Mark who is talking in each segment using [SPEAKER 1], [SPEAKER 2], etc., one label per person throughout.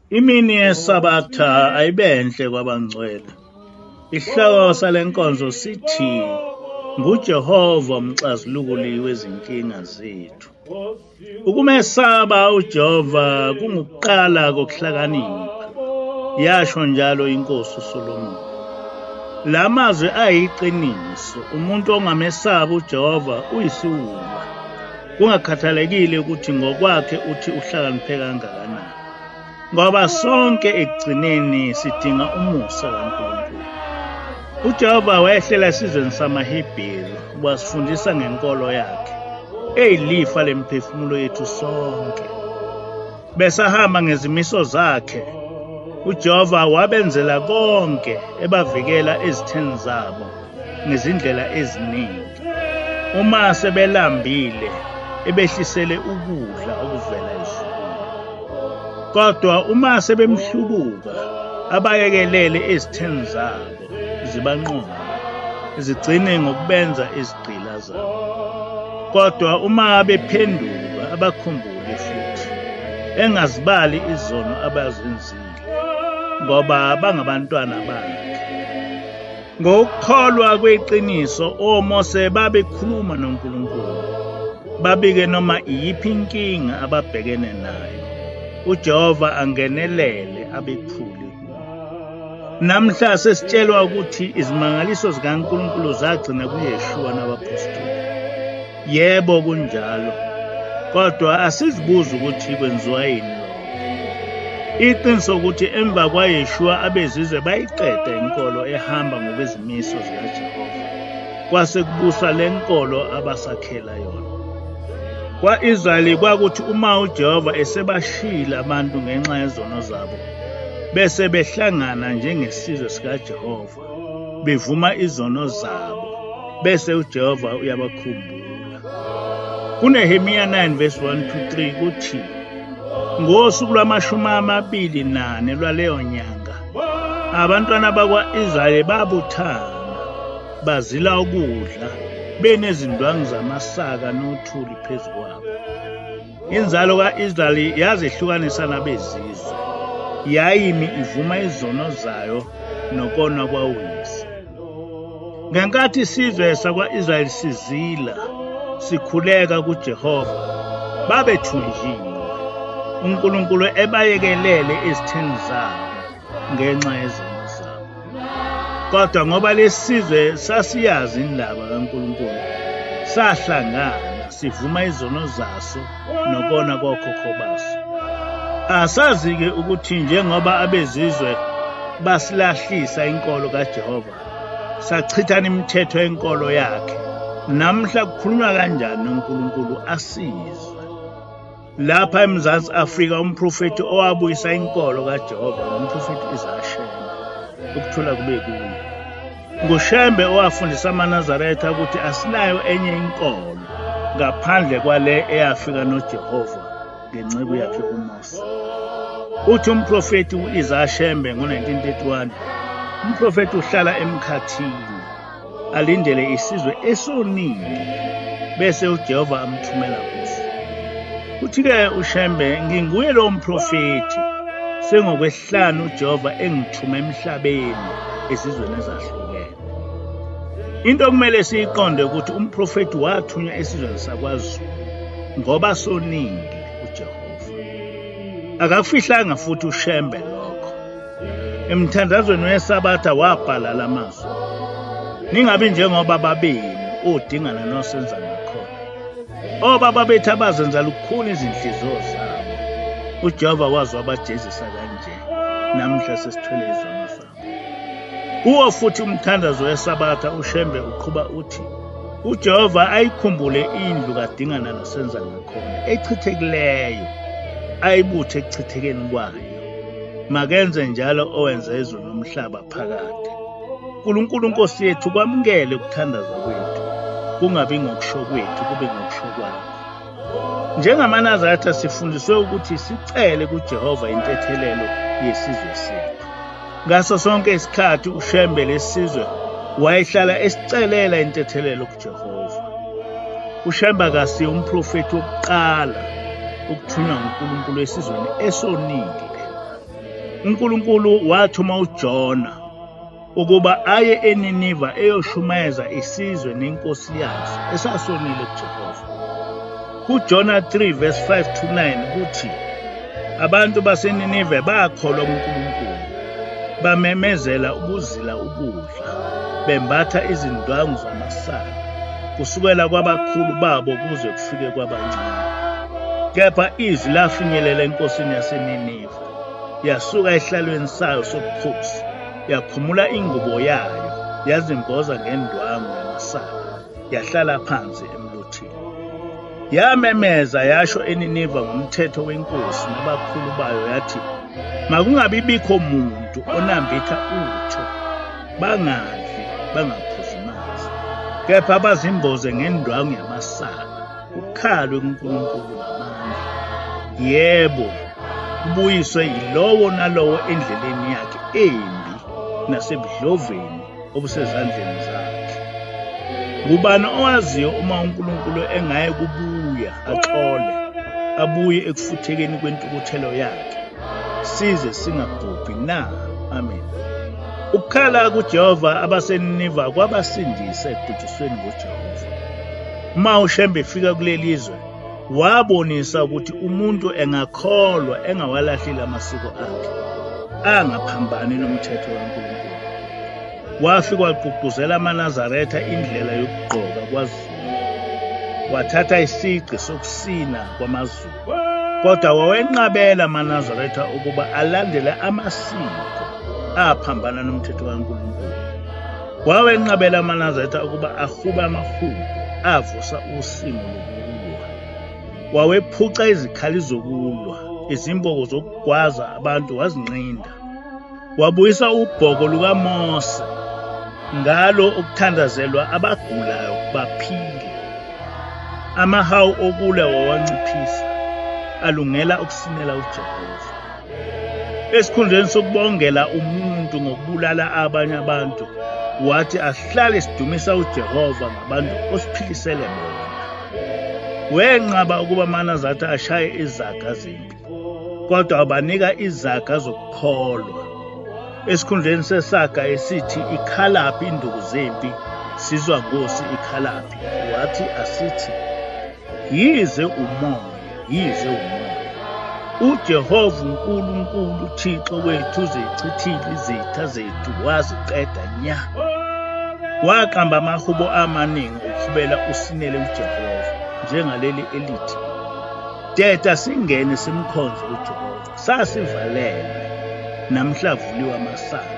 [SPEAKER 1] Imini yeSabatha ayibenhle kwabangcwele. Isihloko salenkonzo sithi Ngujehova Umxazululi wezinkinga zethu. Ukumesaba uJehova kungukuqala kokuhlakanipha. Yasho njalo inkosi uSolomoni. Lamazwi ayiqiniso. Umuntu ongamesaba uJehova uyisiwula. Kungakhathalekile ukuthi ngokwakhe uthi uhlakaniphe kangakanani. Ngoba sonke ekugcineni sidinga umusa kaNkulunkulu. uJehova wehlela esizweni samaHebheru wasifundisa ngenkolo yakhe, eyilifa lemphefumulo yethu sonke. Besahamba ngezimiso zakhe, uJehova wabenzela konke, ebavikela ezitheni zabo ngezindlela eziningi. Uma sebelambile, ebehlisele ukudla okuvela ezulwini. Kodwa uma sebemhlubuka, abayekelele ezitheni zabo zibanqoba, zigcine ngokubenza izigqila zabo. Kodwa uma bephenduka, abakhumbule futhi, engazibali izono abazenzile, ngoba bangabantwana bakhe. Ngokukholwa kweqiniso, oMose babekhuluma noNkulunkulu, babike noma iyiphi inkinga ababhekene nayo. uJehova angenelele abephule. Namhla sesitshelwa ukuthi izimangaliso zikaNkulunkulu zagcina kuYeshua nabapostoli. Yebo kunjalo. Kodwa asizibuza ukuthi kwenziwa yini lokho. Iqiniso ukuthi emva kwaYeshua abezizwe bayiqeda inkolo ehamba ngokwezimiso zikaJehova. Kwase kubusa lenkolo abasakhela yona. Kwa-Israyeli kwakuthi uma uJehova esebashila abantu ngenxa yezono zabo, bese behlangana njengesizwe sikaJehova, bevuma izono zabo, bese uJehova uyabakhumbula. KuNehemiya 9:1-3 kuthi, ngosuku lwama-24 lwaleyo nyanga, abantwana bakwa-Israyeli babuthana, bazila ukudla, benezindwangu zamasaka nothuli phezu kwabo. Inzalo ka-Israyeli yazehlukanisa nabezizwe, yayimi ivuma izono zayo nokona kwawisa. Ngenkathi isizwe sakwa-Israyeli sizila, sikhuleka kuJehova, babethunjiwe. uNkulunkulu ebayekelele ezitheni zabo ngenxa yezono zabo. Kodwa ngoba lesizwe sasiyazi indaba kaNkulunkulu, sahlangana sivuma izono zaso nokona kokhokho baso. Asazi-ke ukuthi njengoba abezizwe basilahlisa inkolo kaJehova, sachithana imithetho yenkolo yakhe, namhla kukhulunywa kanjani uNkulunkulu asizwe. Lapha eMzansi Afrika umprofeti owabuyisa inkolo kaJehova umprofeti Shembe, ukuthula kube kuye. NguShembe owafundisa amaNazaretha ukuthi asinayo enye inkolo ngaphandle kwale eyafika noJehova ngenceku yakhe uMose. Uthi umprofeti Shembe ngo-1931, umprofeti uhlala emkhathini, alindele isizwe esoningi, bese uJehova amthumela kuso. Uthi-ke uShembe, nginguye lo mprofeti, sengokwesihlanu uJehova engithuma emhlabeni ezizweni ezahlukene. Into okumele siyiqonde ukuthi umprofeti wathunywa esizweni sakwaZulu ngoba soningi uJehova. Akakufihlanga futhi uShembe lokho. Emthandazweni weSabatha wabhala lamazwi, ningabi njengoba babeni odingana nosenza ngakhona. Obaba bethu abazenza lukhuni izinhliziyo zabo. uJehova wazi wabajezisa kanje, namhla sesithwele izono zabo. Kuwo futhi umthandazo weSabatha uShembe uqhuba uthi, uJehova ayikhumbule indlu kadingana nosenza ngakhona, echithekileyo, ayibuthe ekuchithekeni kwayo. Makenze njalo owenza izulu nomhlaba phakade. uNkulunkulu Nkosi yethu kwamukele ukuthandaza kwethu, kungabi ngokusho kwethu kube ngokusho kwakho. NjengamaNazaretha sifundiswe ukuthi sicele kuJehova intethelelo yesizwe sethu. Ngaso sonke isikhathi uShembe lesizwe wayehlala esicelela intethelelo kuJehova. uShembe akasiye umprofeti wokuqala ukuthunywa nguNkulunkulu esizweni esoningi. uNkulunkulu wathuma uJona ukuba aye eNiniva eyoshumayeza isizwe nenkosi yaso esasonile kuJehova. KuJona 3 verse 5 to 9 kuthi abantu baseNinive bakholwa kuNkulunkulu, bamemezela ukuzila ukudla, bembatha izindwangu zamasaka kusukela kwabakhulu babo kuze kufike kwabancane. Kepha izwi lafinyelela enkosini yaseNinive, yasuka ehlalweni sayo sobukhosi, yakhumula ingubo yayo, yazimboza ngendwangu yamasaka, yahlala phansi emlotheni. Yamemeza yasho eNiniva ngomthetho wenkosi nabakhulu bayo yathi, makungabibikho muntu onambitha utho, bangadli bangaphuzi manzi, kepha bazimboze ngendwangu yamasaka, ukhalwe kuNkulunkulu ngamandla. Yebo, kubuyiswe yilowo nalowo endleleni yakhe embi nasebudloveni obusezandleni zakhe. Ngubani owaziyo uma uNkulunkulu engaye kubuya axole, abuye ekufuthekeni kwentukuthelo yakhe, size singabhubhi na? Amen. Ukukhala kuJehova abaseNiniva kwabasindisa ekubhujisweni nguJehova. Uma uShembe efika kuleli zwe, wabonisa ukuthi umuntu engakholwa engawalahlile amasiko akhe, angaphambani nomthetho kaNkulunkulu. Wafika wagqugquzela amaNazaretha indlela yokugqoka kwaZulu, wathatha isici sokusina kwamaZulu, kodwa wawenqabela amaNazaretha ukuba alandele amasiko aphambana nomthetho kaNkulunkulu. Wawenqabela amaNazaretha ukuba ahube amahubo avusa usimo lokulwa. Wawephuca izikhali zokulwa, izimboko zokugwaza abantu wazinqinda. Wabuyisa ubhoko lukaMose, ngalo ukuthandazelwa abagulayo baphile. Amahawu okulwa wawanciphisa, alungela ukusinela uJehova. Esikhundleni sokubongela umuntu ngokubulala abanye abantu, wathi asihlale sidumisa uJehova ngabantu osiphilisele bona. Wenqaba ukuba amaNazaretha ashaye izaga zempi, kodwa wabanika izaga zokukholwa. Esikhundleni sesaga esithi ikhalaphi induku zempi, sizwa Nkosi ikhalaphi, wathi asithi yize umoya, yize umoya. uJehova uNkulunkulu Thixo wethu uzichithile izitha zethu, waziqeda nya. Waqamba amahubo amaningi ukuhubela usinele uJehova, njengaleli elithi, Teta singene simkhonze uJehova. Sasivalelwe, namhla vuliwa amasango.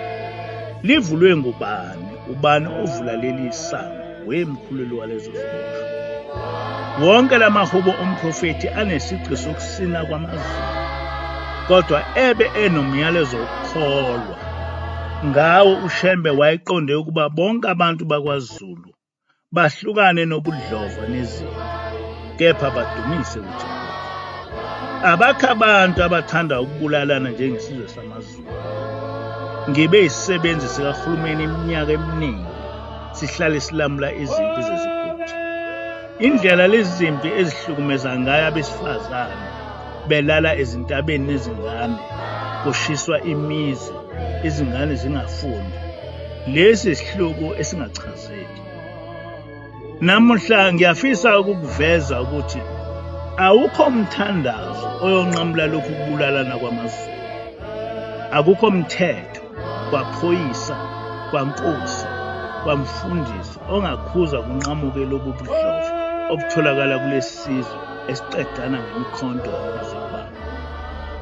[SPEAKER 1] Livulwe ngubani? Ubani ovula leli sango, wemkhululi walezo ziboshwa? Wonke lamahubo omprofeti anesici sokusina kwamaZulu, kodwa ebe enomyalezo wokukholwa. Ngawo uShembe wayeqonde ukuba bonke abantu bakwaZulu bahlukane nobudlova nezimpi, kepha badumise uJehova. Abakho abantu abathanda ukubulalana njengesizwe samaZulu. Ngibe isisebenzi sikahulumeni iminyaka eminingi, sihlale silamula izimpi zezigodi. Indlela lezi zimpi ezihlukumeza ngayo abesifazane, belala ezintabeni nezingane, kushiswa imizi, izingane zingafundi. Lesi isihluku esingachazeki. Namuhla ngiyafisa ukukuveza ukuthi awukho umthandazo oyonqamula lokhu kubulalana kwamaZulu. Akukho umthetho, kwaphoyisa, kwankosi, kwamfundisi ongakhuza kunqamuke lobu budlova obutholakala kulesi sizwe esiqedana ngemikhonto nezibalo.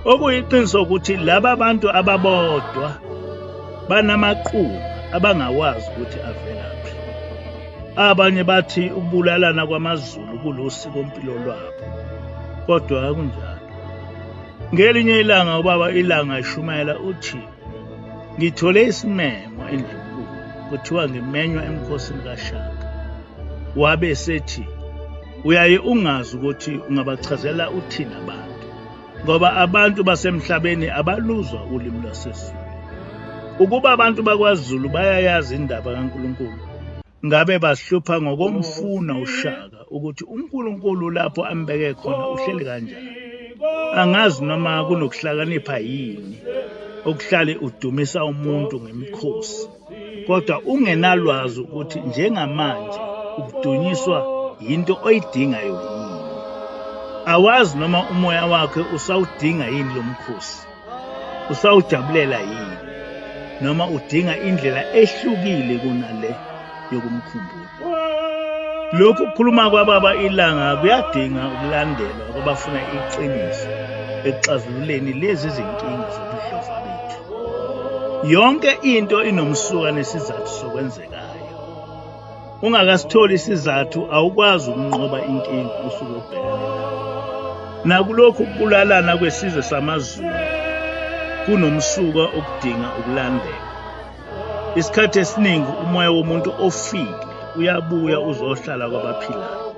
[SPEAKER 1] Okuyiqiniso ukuthi laba bantu ababodwa banamaqhuba abangawazi ukuthi avelaphi. Abanye bathi ukubulalana kwamaZulu kulosiko mpilo lwabo, kodwa akunjalo. Ngelinye ilanga ubaba ilanga ishumayela uthi, ngithole isimemo endlukulu, kuthiwa ngimenywa emkhosini kaShaka. Wabe esethi, uyaye ungazi ukuthi ungabachazela uthina abantu, ngoba abantu basemhlabeni abaluzwa ulimi lwasezulu. Ukuba abantu bakwaZulu bayayazi indaba kaNkulunkulu, ngabe bahlupha ngokomfuna uShaka ukuthi uNkulunkulu lapho ambeke khona uhleli kanjani. Angazi noma kunokuhlakanipha yini okuhlale udumisa umuntu ngemikhosi kodwa ungenalwazi ukuthi njengamanje ukudunyiswa into oyidingayo yini. Awazi noma umoya wakhe usawudinga yini lo mkhosi, usawujabulela yini, noma udinga indlela ehlukile kunale yokumkhumbula. Lokhu kukhuluma kwababa ilanga kuyadinga ukulandelwa kwabafuna iqiniso ekuxazululeni lezi zinkinga zobudlova bethu. Yonke into inomsuka nesizathu sokwenzekayo. Ungakasitholi isizathu awukwazi ukunqoba inkinga usuke ubhekane nayo. Nakulokhu ukubulalana kwesizwe samaZulu kunomsuka okudinga ukulandela. Isikhathi esiningi umoya womuntu ofile uyabuya uzohlala kwabaphilayo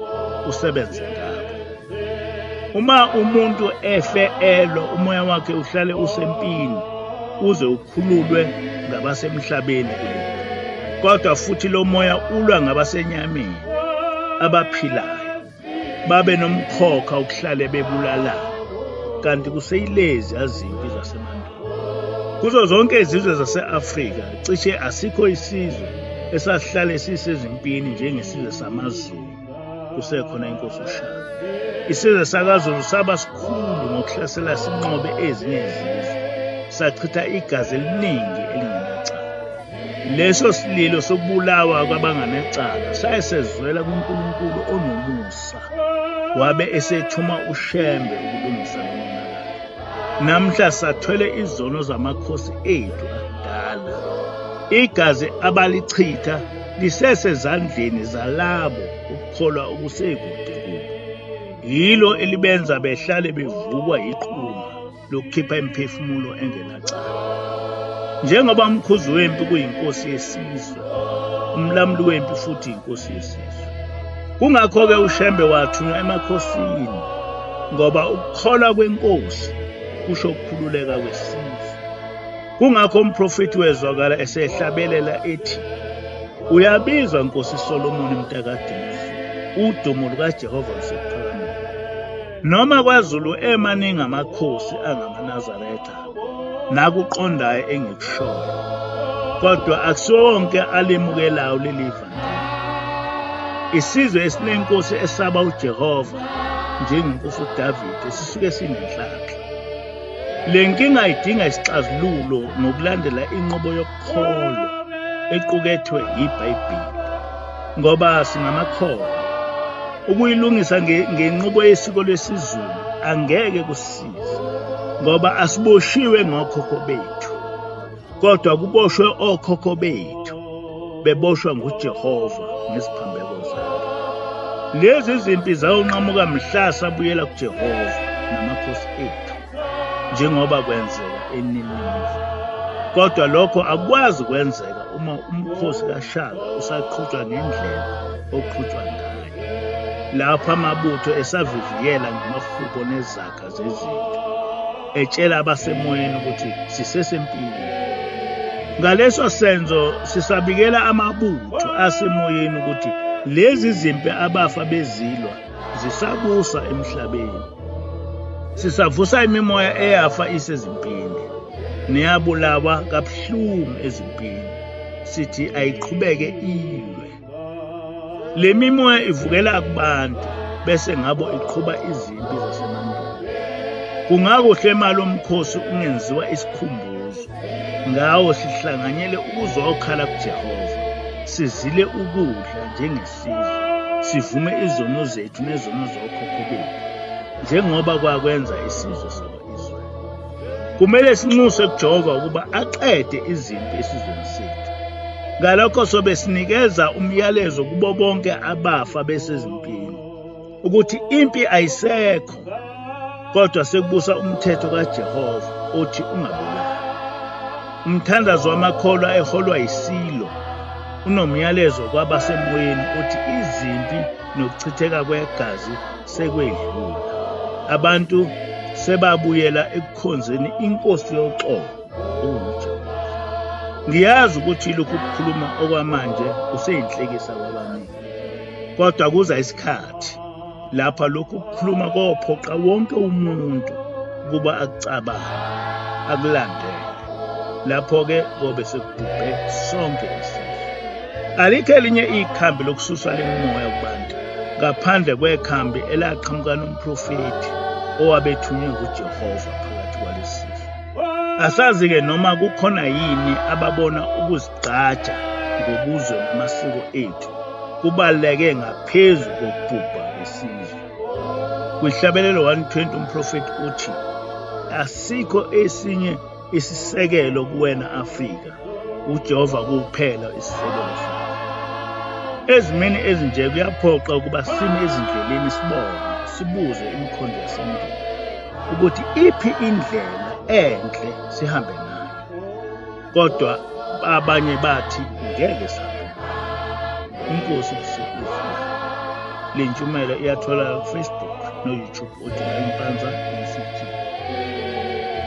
[SPEAKER 1] usebenze ngabo. Uma umuntu efe elwa umoya wakhe uhlale usempini uze ukhululwe ngabasemhlabeni kulo. Kodwa futhi lo moya ulwa ngabasenyameni abaphilayo babe nomkhokha ukuhlale bebulalana kanti kuseyilezi azimpi zasemandulo. Kuzo zonke izizwe zase-Afrika cishe asikho isizwe esasihlale sisezimpini njengesizwe samaZulu kusekhona inkosi uShaka. Isizwe sakaZulu saba sikhulu ngokuhlasela sinqobe ezinye izizwe, sachitha igazi eliningi elingenacala. Leso sililo sokubulawa kwabanganecala sayesezwela kuNkulunkulu onomusa, wabe esethuma ushembe ukulungisa umonakalo. Namhla sathwele izono zamakhosi ethu akudala. Igazi abalichitha lisesezandleni zalabo ukukholwa okusekude kubo. Yilo elibenza behlale bevukwa iqhuma lokukhipha imiphefumulo engenacala. Njengoba umkhuzi wempi kuyinkosi yesizwe, umlamuli wempi futhi inkosi yesizwe. Kungakho-ke ushembe wathunywa emakhosini, ngoba ukukholwa kwenkosi kusho ukukhululeka kwesizwe. Kungakho umprofeti wezwakala esehlabelela ethi, uyabizwa Nkosi Solomoni mntakadingi, udumo lukaJehova lusephakameni. Noma kwaZulu emaningi amakhosi angamaNazaretha nakuqondayo engikushoyo, kodwa akusonke alemukelayo leli vangeli. Isizwe esinenkosi esaba uJehova njengenkosi uDavide sisuke sinenhlanhla. Le nkinga idinga isixazululo ngokulandela inqubo yokukholwa equkethwe iBhayibheli, ngoba singamakholwa. Ukuyilungisa ngenqubo yesiko lwesiZulu angeke kusisize, ngoba asiboshiwe ngokhokho bethu, kodwa kuboshwe okhokho bethu beboshwa nguJehova ngesiphambeko zakhe. Lezi zimpi zawunqamuka mhla sabuyela kuJehova namakhosi ethu, njengoba kwenzeka eNineve. Kodwa lokho akwazi kwenzeka uma umkhosi kaShaka usaqhutshwa ngendlela oqhutshwa ngayo, lapho amabutho esaviviyela ngamafubo nezakha zezinto, etshela abasemoyeni ukuthi sisesempini. Ngaleso senzo sisabikela amabutho asemoyeni ukuthi lezi zimpi abafa bezilwa zisabusa emhlabeni. Sisavusa imimoya eyafa isezimpini, neyabulawa kabuhlungu ezimpini, sithi ayiqhubeke ilwe. Le mimoya ivukela kubantu bese ngabo iqhuba izimpi zasemandulo. Kungakuhle malo umkhosi ungenziwa isikhumbuzo, ngawo sihlanganyele ukuzokhala kuJehova, sizile ukudla njengesizwe, sivume izono zethu nezono zokhokho bethu, njengoba kwakwenza isizwe sakwa-Israyeli. Kumele sinxuse kuJehova ukuba aqede izimpi esizweni sethu. Ngalokho sobe sinikeza umyalezo kubo bonke abafa besezimpini ukuthi impi ayisekho, kodwa sekubusa umthetho kaJehova othi ungabulali. Umthandazo wamakholwa eholwa yisilo unomyalezo kwabasemoyeni othi izimpi nokuchitheka kwegazi sekwedlula. Abantu sebabuyela ekukhonzeni inkosi yoxolo uJehova. Ngiyazi ukuthi lokhu kukhuluma okwamanje kuseyinhlekisa kwabaningi, kodwa kuza isikhathi lapha lokhu kukhuluma kophoqa wonke umuntu ukuba akucabange, akulandele. lapho-ke kobe sekubhubhe sonke isizwe. Alikho elinye ikhambi lokususwa lemimoya kubantu ngaphandle kwekhambi elaqhamuka nomprofeti owabethunywe nguJehova phakathi kwalesi sizwe. Asazi-ke noma kukhona yini ababona ukuzigqaja ngobuzwe namasiko ethu kubaluleke ngaphezu kokubhubha kwesizwe. Kwihlabelelo 120 umprofeti uthi, asikho esinye isisekelo kuwena Afrika, uJehova kuphela isisekelo sakho. Ezimeni ezinje kuyaphoqa ukuba sime ezindleleni sibuze imikhonto yasendulo ukuthi iphi indlela enhle sihambe nayo. Kodwa abanye bathi ngeke sihambe nayo. Inkosi kusikhulula. Le ntshumayelo iyatholakala ku-Facebook no-YouTube uDinga Impanza Institute.